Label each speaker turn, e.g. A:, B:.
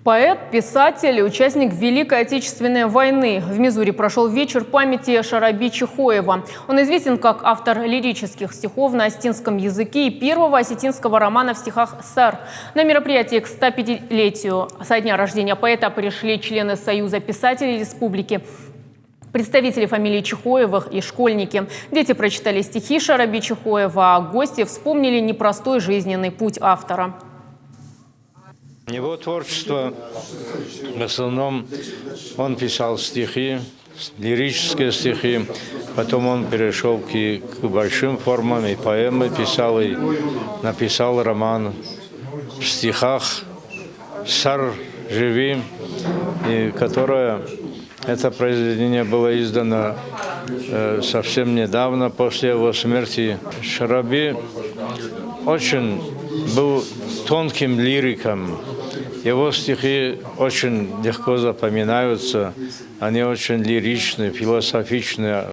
A: Поэт, писатель и участник Великой Отечественной войны. В Мизури прошел вечер памяти Шараби Чихоева. Он известен как автор лирических стихов на осетинском языке и первого осетинского романа в стихах «Сар». На мероприятии к 105-летию со дня рождения поэта пришли члены Союза писателей республики, представители фамилии Чихоевых и школьники. Дети прочитали стихи Шараби Чихоева, а гости вспомнили непростой жизненный путь автора.
B: Его творчество, в основном, он писал стихи, лирические стихи, потом он перешел к большим формам, и поэмы писал, и написал роман в стихах «Сар, живи», и которое, это произведение было издано совсем недавно, после его смерти. Шараби очень был тонким лириком. Его стихи очень легко запоминаются, они очень лиричные, философичные.